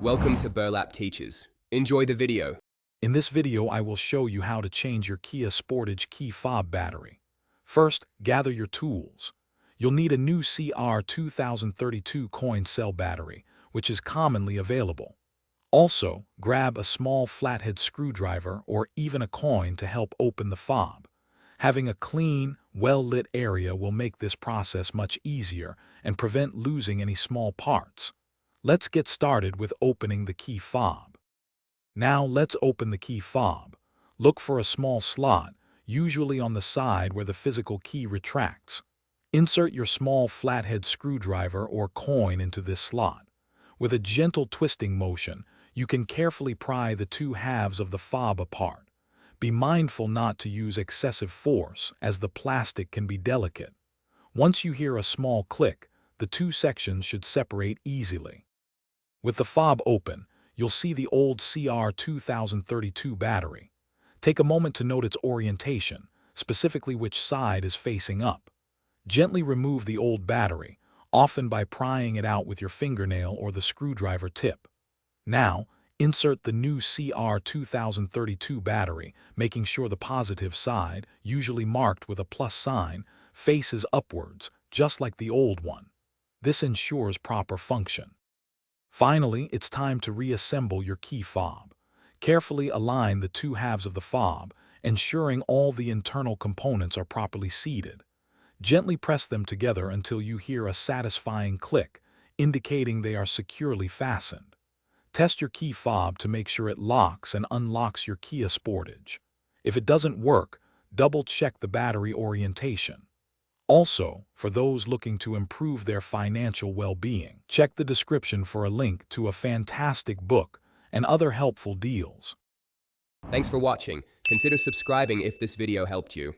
Welcome to Burlap Teachers. Enjoy the video. In this video, I will show you how to change your Kia Sportage key fob battery. First, gather your tools. You'll need a new CR 2032 coin cell battery, which is commonly available. Also, grab a small flathead screwdriver or even a coin to help open the fob. Having a clean, well-lit area will make this process much easier and prevent losing any small parts. Let's get started with opening the key fob. Now let's open the key fob. Look for a small slot, usually on the side where the physical key retracts. Insert your small flathead screwdriver or coin into this slot. With a gentle twisting motion, you can carefully pry the two halves of the fob apart. Be mindful not to use excessive force, as the plastic can be delicate. Once you hear a small click, the two sections should separate easily. With the fob open, you'll see the old CR 2032 battery. Take a moment to note its orientation, specifically which side is facing up. Gently remove the old battery, often by prying it out with your fingernail or the screwdriver tip. Now, insert the new CR 2032 battery, making sure the positive side, usually marked with a plus sign, faces upwards, just like the old one. This ensures proper function. Finally, it's time to reassemble your key fob. Carefully align the two halves of the fob, ensuring all the internal components are properly seated. Gently press them together until you hear a satisfying click, indicating they are securely fastened. Test your key fob to make sure it locks and unlocks your Kia Sportage. If it doesn't work, double-check the battery orientation. Also, for those looking to improve their financial well-being, check the description for a link to a fantastic book and other helpful deals. Thanks for watching. Consider subscribing if this video helped you.